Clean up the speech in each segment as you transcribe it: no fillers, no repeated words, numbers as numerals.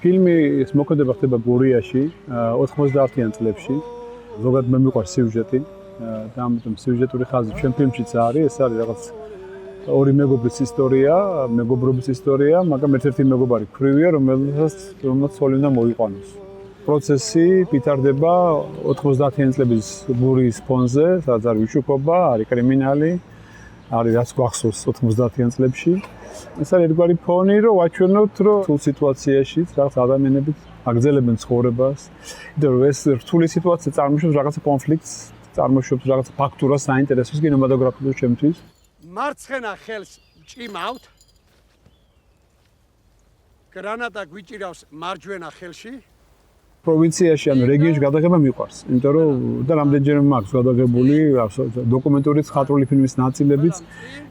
ფილმის მოქმედება ხდება გურიაში 90-იან წლებში. ზოგადად მე მიყვარს სიუჟეტი და ამიტომ სიუჟეტური ხაზი ჩვენ ფილმშიც არის, ეს არის რაღაც ორი მეგობრის ისტორია, მეგობრობის ისტორია, მაგრამ ერთ-ერთი მეგობარი ქვრივია, რომელსაც ცოლი უნდა მოიყვანოს. პროცესი ვითარდება 90-იან წლების გურიის ფონზე, სადაც არის ვიშუქობა, არის კრიმინალი, არის რაც გვახსოვს 90-იან წლებში. ეს არის ერთგვარი ფონი, რომ ვაჩვენოთ, რომ სულ სიტუაციაში რაღაც ადამიანები აგრძელებენ ცხოვრებას. იმიტომ რომ ეს რთული სიტუაცია წარმოშობს რაღაცა კონფლიქტს, წარმოშობს რაღაცა ფაქტურას საინტერესოს კინემატოგრაფიულ ჩემთვის. მარცხენა ხელს ჭიმავთ. გრანატა გვიჭირავს მარჯვენა ხელში. პროვინციაში ან რეგიონში გადაღება მიყვარს, იმიტომ რომ და რამდენჯერმე მაქვს გადაღებული დოკუმენტური ხატრული ფილმის ნაწილებიც.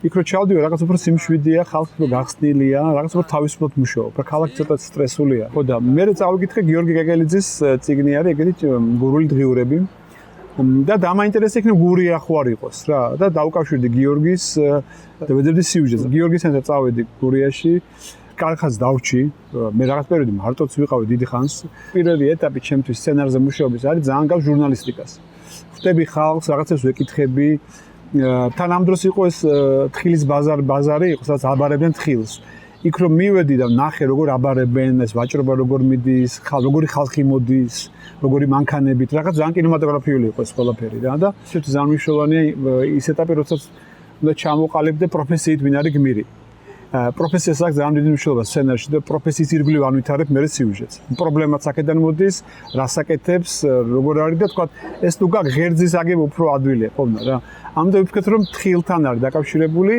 იქ რო ჩავდივარ, რაღაც უფრო სიმშვიდეა, ხალხი უფრო გახსნილია, რაღაც უფრო თავისუფლად მუშაობ. რა ქალაქი ცოტა სტრესულია. ხო და მე წავიკითხე გიორგი გეგელიძის წიგნი არის, ეგეთი გურული დღიურები. და დამაინტერესე იქნება გურია ხო არ იყოს რა და დავუკავშირდი გიორგის და ვეძებდი სიუჟეტს. გიორგისთან წავედი გურიაში. კარხას დავჭი, მე რაღაც პერიოდი მარტოც ვიყავი დიდი ხანს. პირველი ეტაპი ჩემთვის სცენარზე მუშაობის არის ძალიან გავს ჟურნალისტიკას. ხვდები ხალხს, რაღაცებს ვეკითხები. თან ამ დროს იყო ეს თხილის ბაზარი, იყო სადაც აბარებდნენ თხილს. იქ რომ მივედი და ნახე როგორ აბარებენ, ეს ვაჭრობა როგორ მიდის, როგორი ხალხი მოდის, როგორი მანქანებით, რაღაც ძალიან კინემატოგრაფიული იყო ეს ყველაფერი რა და შეიძლება ძალიან მნიშვნელოვანია ის ეტაპი, როდესაც უნდა ჩამოყალიბდე პროფესიით ვინ არის გმირი. პროფესიას აქვს ძალიან დიდი მნიშვნელობა სცენარში და პროფესიის ირგვლივ ანვითარებ მე სიუჟეტს. პრობლემაც აქედან მოდის, რასაკეთებს, როგორ არის და თქვა ეს თუ გაგ ღერძის აგებ უფრო ადვილია ხომ რა. ამიტომ ვფიქრობ რომ თხილთან არის დაკავშირებული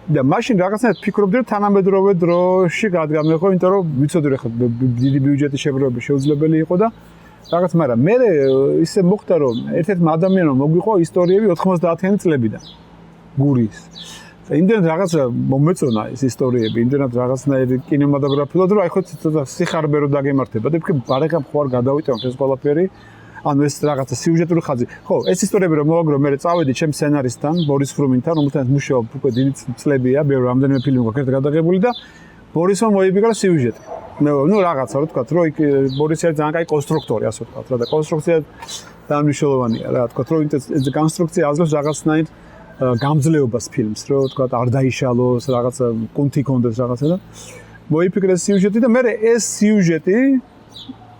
და მაშინ რაღაცნაირად ფიქრობდი რომ თანამედროვე დროში გადგამეხო, იმიტომ რომ ვიცოდი რომ დიდი ბიუჯეტის შეგროვება შეუძლებელი იყო და რაღაც, მაგრამ მე ისე მოხდა რომ ერთ-ერთმა ადამიანმა მოგვიყო ისტორიები 90-იანი წლებიდან გურიის. იმდენ რაღაც მომეწონა ეს ისტორიები, იმდენად რაღაცნაირი კინემატოგრაფიულად, რომ აი ხო ცოტა სიხარბე რო დაგემართება და ვფიქრე ბარეკამ ხო არ გადავიტანოთ ეს ყველაფერი. ანუ ეს რაღაცა სიუჟეტური ხაზი. ხო, ეს ისტორიები რომ მოვაგრო, მე წავედი ჩემ სცენარისტთან, ბორის ფრუმინთან, რომელთან მუშაობ უკვე დიდი წლებია, ბევრი რამდენიმე ფილმი გვაქვს ერთად გადაღებული და ბორისმა მოიფიქრა სიუჟეტი. ნუ რაღაცა რო თქვა, რომ იქ ბორისი არის ძალიან კაი კონსტრუქტორი, ასე ვთქვა რა და კონსტრუქცია დამნიშნულოვანია რა, თქვა რომ ეს კონსტრუქცია აძლევს რაღაცნაირ გამძლეობას ფილმს, რომ თქვა არ დაიშალოს, რაღაცა კუნთი კონდეს რაღაცა და მოიფიქრეს სიუჟეტი და მე ეს სიუჟეტი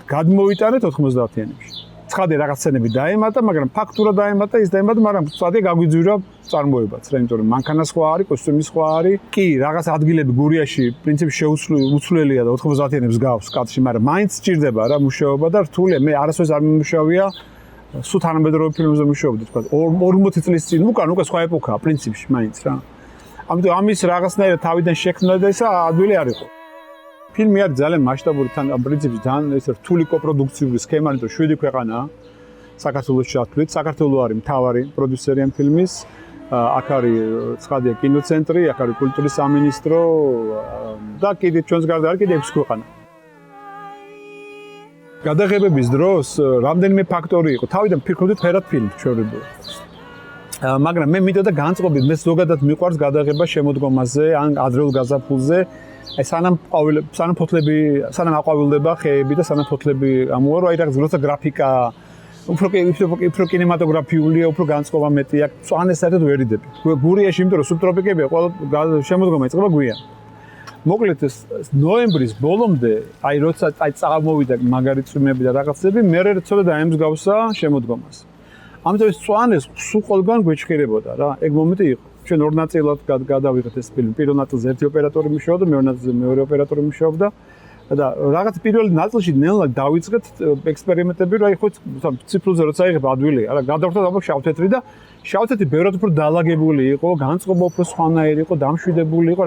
გადმოვიტანეთ 90-იანებში. ცხადია რაღაც სცენები დაემატა, მაგრამ ფაქტურა დაემატა, ის დაემატა, მაგრამ ცხადია გაგვიძვირა წარმოებაც რა, იმიტომ რომ მანქანა სხვა არის, კოსტუმი სხვა არის. კი, რაღაც ადგილები გურიაში პრინციპი შეუცვლელია და 90-იანებს გავს კადრში, მაგრამ მაინც სჭირდება რა მუშაობა და რთულია. მე არასოდეს არ მიმუშავია სულ თანამედროვე ფილმებზე მუშაობდი, თქვა 40 წლის წინ, უკან უკვე სხვა ეპოქაა პრინციპში მაინც რა. ამიტომ ამის რაღაცნაირად თავიდან შექმნა და ისა ადვილი არ იყო. ფილმი არის ძალიან მასშტაბური, თან პრინციპში ძალიან ეს რთული კოპროდუქციული სქემა, იმიტომ 7 ქვეყანაა საქართველოს ჩათვლით. საქართველო არის მთავარი პროდიუსერი ამ ფილმის. აქ არის ცხადია კინოცენტრი, აქ არის კულტურის სამინისტრო და კიდე ჩვენს გარდა არის კიდე 6 ქვეყანა. გადაღებების დროს რამდენიმე ფაქტორი იყო. თავიდან ფიქრობდი ფერად ფილმი ჩვეულებრივ. მაგრამ მე მითოდა განწყობით, მე ზოგადად მიყვარს გადაღება შემოდგომაზე, ან ადრეულ გაზაფხულზე. სანამ ფოთლები, სანამ აყვავილდება ხეები და სანამ ფოთლები ამოვა, აი რაღაც როცა გრაფიკა უფრო კინემატოგრაფიულია, უფრო განწყობა მეტია, წვანეს საერთოდ ვერ იდები. გურიაში, იმიტომ რომ სუბტროპიკებია, ყველა შემოდგომა იწყება გვიან. მოკლედ ეს ნოემბრის ბოლომდე, აი როცა წამოვიდა მაგარი წვიმები და რაღაცები, მე ცოტა დაემსგავსა შემოდგომას. ამიტომ ეს წვანეს სულ ყველგან გვეჭირებოდა რა. ეგ მომენტი იყო. ჩვენ ორ ნაწილად გადავიღეთ ეს ფილმი. პირველ ნაწილზე ერთი ოპერატორი მუშაობდა, მეორე ნაწილზე მეორე ოპერატორი მუშაობდა და რაღაც პირველ ნაწილში ნელა დავიწყეთ ექსპერიმენტები, რა ხო ციფრულზე როცა იღებ ადვილია. რა გადავხვდა აბა შავთეთრი და შავთეთი ბევრად უფრო დაალაგებული იყო, განწყობა უფრო სხვანაირი იყო, დამშვიდებული იყო,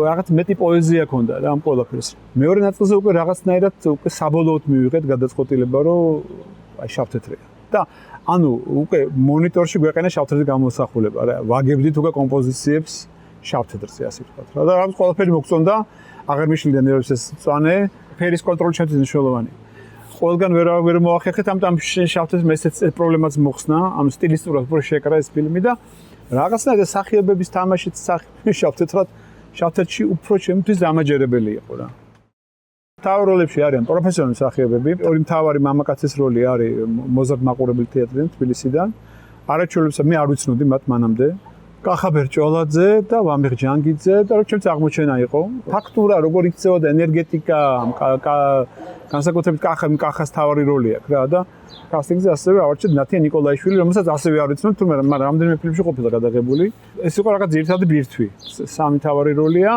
რაღაც მეტი პოეზია ჰქონდა რა ამ ყველაფერს. მეორე ნაწილზე უკვე რაღაცნაირად უკვე საბოლოოდ მივიღეთ გადაწყვეტილება, რომ აი შავთეთრია. და ანუ უკვე მონიტორში გვეყენა შავთეთრი გამოსახულება რა. ვაგებდით უკვე კომპოზიციებს შავთეთრზე ასე ვთქვათ რა. და რაღაც ყველაფერი მოგწონდა, აღარ მიშლიდა ნერვებს ეს წვანე, ფერის კონტროლი ჩემთვის მნიშვნელოვანია. ყველგან ვერ მოახერხეთ, ამიტომ შავთებს ესეც პრობლემაც მოხსნა, ამ სტილისტურად უფრო შეკრა ეს ფილმი და რაღაცნაირად სახიობების თამაშით შავთეთში უფრო ჩემთვის დამაჯერებელი იყო რა. მთავარ როლებში არიან პროფესიონალი მსახიობები, ორი მთავარი მამაკაცის როლი არის მოზარდ მაყურებელი თეატრიდან თბილისიდან. არაჩვეულებსა მე არ ვიცნობდი მათ მანამდე. კახა ბერჭოლაძე და ვამიღ ჯანგიძე და ჩემს აღმოჩენა იყო. ფაქტურა როგორ იქცეოდა ენერგეტიკა, განსაკუთრებით კახას თავარი როლი აქვს რა და კასტინგზე ასევე ავარჩიეთ ნათია ნიკოლაიშვილი, რომელსაც ასევე არ ვიცნობ, თუმცა რამდენიმე ფილმში ყოფილა გადაღებული. ეს იყო რაღაც ძირითადი ბირთვი. სამი თავარი როლია.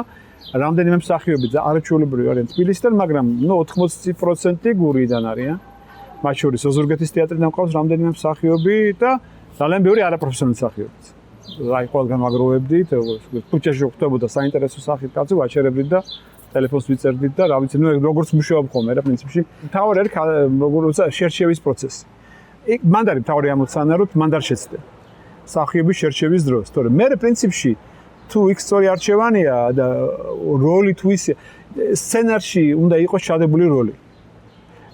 რამდენიმე მსახიობი არაჩვეულებრივი არიან თბილისიდან, მაგრამ 80% გურიიდან არიან. მათ შორის ოზურგეთის თეატრიდან ყავს რამდენიმე მსახიობი და ძალიან ბევრი არაპროფესიონალი მსახიობიც. აი ყველგან ვაგროვებდით, ქუჩაში ხვდებოდა საინტერესო სახით კაცი, ვაჩერებდით და ტელეფონს ვიწერდით და რა ვიცი, როგორც მუშაობ ხოლმე რა პრინციპში. მთავარი არის როგორც შერჩევის პროცესი. იქ მანდ არის მთავარი ამოცანა, რომ მანდ არ შეცდე. მსახიობის შერჩევის დროს, თორემ მე პრინციპში თუ იქ სწორი არჩევანია და როლი თუ ისე სცენარში უნდა იყოს ჩადებული როლი.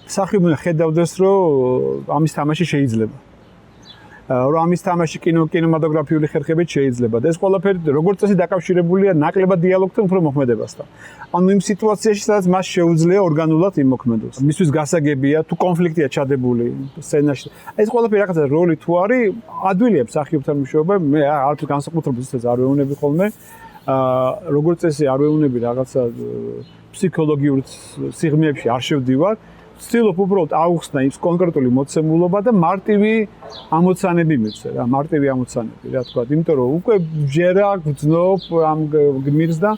მსახიობი ხედავდეს, რომ ამის თამაში შეიძლება. რომ ამის თამაში კინემატოგრაფიული ხერხებით შეიძლება და ეს ყველაფერი როგორც წესი დაკავშირებულია ნაკლებად დიალოგთან უფრო მოქმედებასთან. ანუ იმ სიტუაციაში, სადაც მას შეუძლია ორგანულად იმოქმედოს. მისთვის გასაგებია თუ კონფლიქტია ჩადებული სცენაში. ეს ყველაფერი რაღაცა როლი თუ არის, ადვილია მსახიობთან მუშაობა, მე არც განსაკუთრებით ისიც არ ვეუბნები ხოლმე. როგორც წესი არ ვეუბნები რაღაცა ფსიქოლოგიურ სიღრმეებში არ შევდივარ. ვცდილობ უბრალოდ აუხსნა ის კონკრეტული მოცემულობა და მარტივი ამოცანები მივცე რა, მარტივი ამოცანები, რა თქვა, იმიტომ რომ უკვე ჯერა გძნობ ამ გმირს და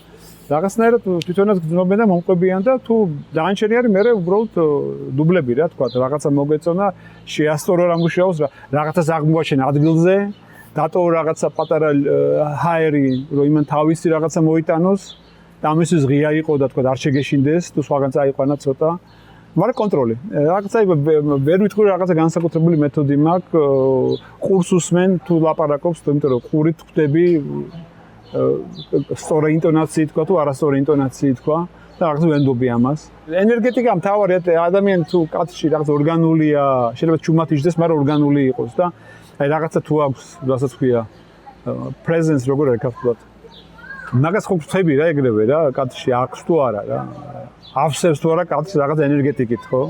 რაღაცნაირად თვითონაც გძნობენ და მომყვებიან და თუ დანარჩენი არის მე უბრალოდ დუბლები რა თქვა, რაღაცა მოგეწონა, შეასწორო რა მუშაობს რა, რაღაცას აღმოაჩენ ადგილზე, დატოვა რაღაცა პატარა ჰაერი, რომ იმან თავისი რაღაცა მოიტანოს და ამისთვის ღია იყო და თქვა არ შეგეშინდეს, თუ სხვაგან წაიყვანა ცოტა მაგრამ კონტროლი. რაღაცა ვერ ვიტყვი რაღაცა განსაკუთრებული მეთოდი მაქვს, ყურს უსმენ თუ ლაპარაკობს, იმიტომ რომ ყურით ხვდები სწორი ინტონაციით თქვა თუ არასწორი ინტონაციით თქვა და რაღაცა ვენდობი ამას. ენერგეტიკა მთავარია, ადამიანი თუ კაცში რაღაცა ორგანულია, შეიძლება ჩუმად იჯდეს, მაგრამ ორგანული იყოს და აი რაღაცა თუ აქვს, რასაც ქვია presence როგორ არის ქართულად. მაგას ხო ვწები რა ეგრევე რა, კაცში აქვს თუ არა რა. ავსებს თუ არა კაცს რაღაც ენერგეტიკით, ხო?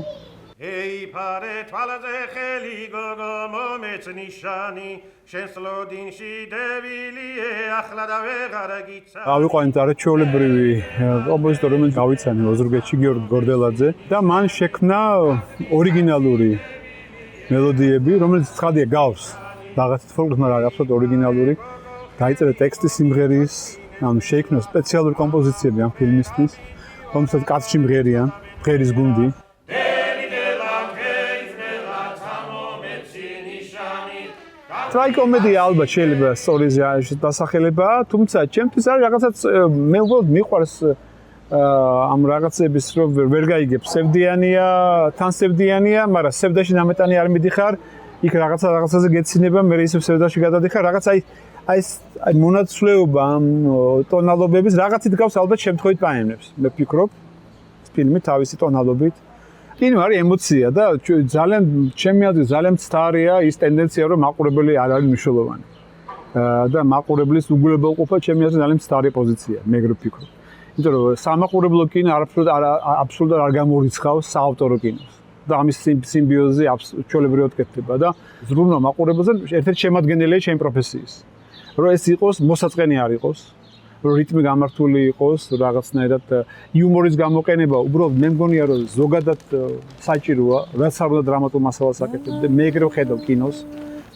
Ei pare თვალზე ხელი გოგო მომეცნიშანი შესლოდინში დევილიე ახლა და ვეღარ გიცა ავიყვანეთ არაჩვეულებრივი კომპოზიტორი რომელიც გავიცანი ოზურგეთში გიორგი გორდელაძე და მან შექმნა ორიგინალური მელოდიები რომელიც ცხადია გავს რაღაცა ფოლკლორს მაგრამ აბსოლუტურად ორიგინალური დაიწერა ტექსტი სიმღერის ანუ შეიქმნა სპეციალური კომპოზიციები ამ ფილმისთვის რომელსაც კაცში მღერიან მღერის გუნდი ტრაიკომედია ალბათ შეიძლება სწორიზე დასახელებაა, თუმცა ჩემთვის არის რაღაცაც მე უბრალოდ მიყვარს ამ რაღაცების რომ ვერ გაიგებ სევდიანია, თან სევდიანია, მაგრამ სევდაში ნამეტანი არ მიდიხარ, იქ რაღაცაზე გეცინება, მე ისევ სევდაში გადადიხარ, რაღაც აი მონაცვლეობა ამ ტონალობების რაღაცით გავს ალბათ შემთხვევით პაემნებს. მე ვფიქრობ ფილმი თავისი ტონალობით კინო არის ემოცია და ძალიან ჩემი აზრით ძალიან მცდარია ის ტენდენცია რომ მაყურებელი არ არის მნიშვნელოვანი. და მაყურებლის უგულებელყოფა ჩემი აზრით ძალიან მცდარი პოზიცია, მე ეგრე ვფიქრობ. იმიტომ რომ სამაყურებლო კინო აბსოლუტურად არ გამორიცხავს საავტორო კინოს. და ამის სიმბიოზი ჩვეულებრივად კეთდება და ზრუნვა მაყურებელზე ერთ-ერთი შემადგენელია ჩემი პროფესიის. რომ ეს იყოს მოსაწყენი არ იყოს. რომ რიტმი გამართული იყოს, რაღაცნაირად იუმორის გამოყენება, უბრალოდ მე მგონია რომ ზოგადად საჭიროა, რაც არ უნდა დრამატულ მასალას აკეთებ. მე ეგრე ვხედავ კინოს.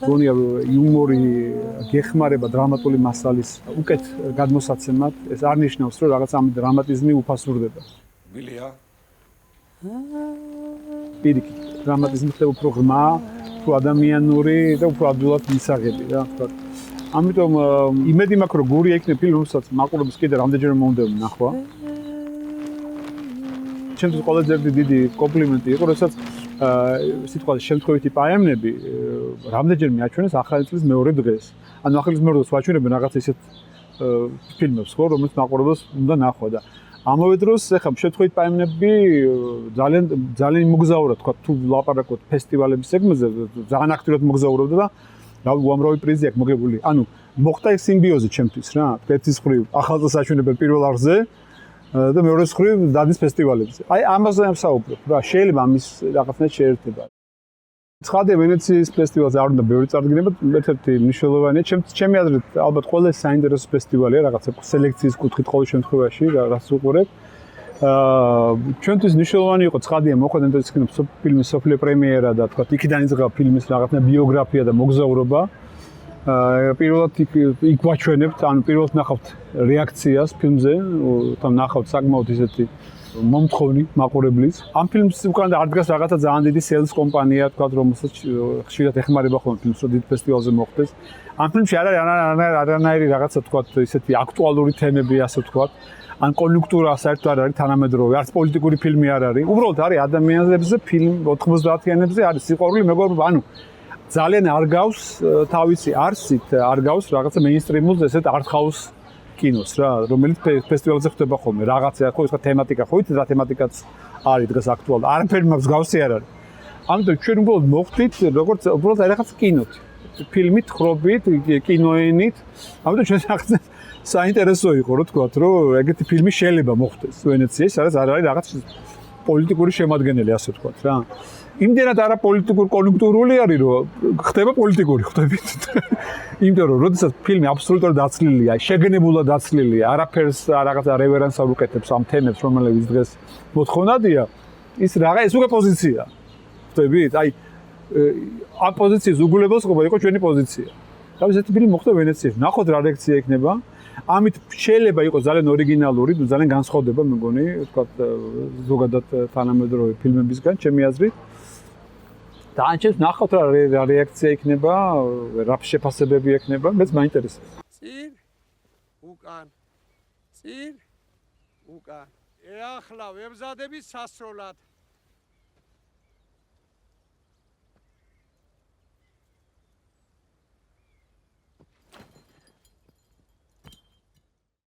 მგონია რომ იუმორი გეხმარება დრამატული მასალის უკეთ გადმოსაცემად. ეს არ ნიშნავს რომ რაღაც ამ დრამატიზმი უფასურდება. მილია? პირიქით, დრამატიზმი ხდება უფრო ღრმა, უფრო ადამიანური და უფრო ადვილად მისაღები რა, თქვა. ამიტომ იმედი მაქვს რომ გურია იქნება ფილმი, რომელსაც მაყურებელს კიდე რამდენჯერმე მომდევნო ნახვა. ჩემთვის ყველაზე დიდი კომპლიმენტი იყო, როდესაც სიტყვაზე შემთხვევითი პაემნები რამდენჯერმე აჩვენეს ახალი წლის მეორე დღეს. ანუ ახალი წლის მეორე დღეს ვაჩვენებენ რაღაც ისეთ ფილმებს, ხო, რომელიც მაყურებელს უნდა ნახვა და ამავე დროს ეხლა შეთხოვით პაემნები ძალიან მოგზაურა თქვა თუ ლაპარაკობთ ფესტივალების სეგმაზე ძალიან აქტიურად მოგზაურობდა და უამრავი პრიზი აქვს მოგებული. ანუ მოხდა ეს სიმბიოზი ჩემთვის რა. ერთის მხრივ ახალწელს აჩვენებენ პირველ არხზე და მეორე მხრივ დადის ფესტივალებზე. აი ამაზე ვსაუბრობ რა. შეიძლება ამის რაღაცნაირად შეერთება. ცხადია ვენეციის ფესტივალზე არ უნდა ბევრი წარდგენება, ერთ-ერთი მნიშვნელოვანია. ჩემი აზრით ალბათ ყველაზე საინტერესო ფესტივალია რაღაცა სელექციის კუთხით ყოველ შემთხვევაში, რაც უყურებ. ჩვენთვის მნიშვნელოვანი იყო ცხადია მოხდა ეს ფილმის სოფლიო პრემიერა და თქვა იქიდან იწყება ფილმის რაღაცა ბიოგრაფია და მოგზაურობა. პირველად იქ ვაჩვენებთ, ანუ პირველად ნახავთ რეაქციას ფილმზე, თან ნახავთ საკმაოდ ისეთი მომთხოვნი მაყურებლის. ამ ფილმს უკან არ დგას რაღაცა ძალიან დიდი სეილს კომპანია, თქვა რომელსაც ხშირად ეხმარება ხოლმე ფილმს, რომ დიდ ფესტივალზე მოხდეს. ამ ფილმში არ არის არანაირი რაღაცა თქვა ისეთი აქტუალური თემები, ასე თქვა. ან კონიუნქტურა საერთოდ არ არის თანამედროვე, არც პოლიტიკური ფილმი არ არის. უბრალოდ არის ადამიანებზე ფილმ 90-იანებზე არის სიყვარული, მეგობრობა, ანუ ძალიან არ გავს თავისი არსით, არ გავს რაღაცა მეინსტრიმულ ესეთ არტ-ჰაუს კინოს რა, რომელიც ფესტივალზე ხდება ხოლმე. რაღაცა ხო ეს თემატიკა ხო იცით რა თემატიკაც არის დღეს აქტუალური. არაფერი მაქვს გავსი არ არის. ამიტომ ჩვენ უბრალოდ მოხდით როგორც უბრალოდ რაღაც კინოთ. ფილმით, ხრობით, კინოენით. ამიტომ ჩვენ საინტერესო იყო რა თქვა, რომ ეგეთი ფილმი შეიძლება მოხდეს ვენეციაში, სადაც არ არის რაღაც პოლიტიკური შემადგენელი, ასე თქვა რა. იმდენად არა პოლიტიკურ კონიუნქტურული არის, რომ ხდება პოლიტიკური, ხვდებით? იმიტომ რომ როდესაც ფილმი აბსოლუტურად დაცლილია, შეგნებულად დაცლილია, არაფერს რაღაცა რევერენს არ უკეთებს ამ თემებს, რომელიც დღეს მოთხოვნადია, ის ეს უკვე პოზიცია. ხვდებით? აი ამ პოზიციის უგულებელს ყოფილი იყო ჩვენი პოზიცია. თავის ესეთი ფილმი მოხდა ვენეციაში. ნახოთ რა რეაქცია იქნება. ამით შეიძლება იყოს ძალიან ორიგინალური, ძალიან განსხვავდება, მეგონი, თქვა ზოგადად თანამედროვე ფილმებისგან, ჩემი აზრით. და ანჩეს ნახავთ რა რეაქცია იქნება, რა შეფასებები იქნება, მეც მაინტერესებს. წინ უკან. წინ უკან. ეხლა ვემზადები სასროლად.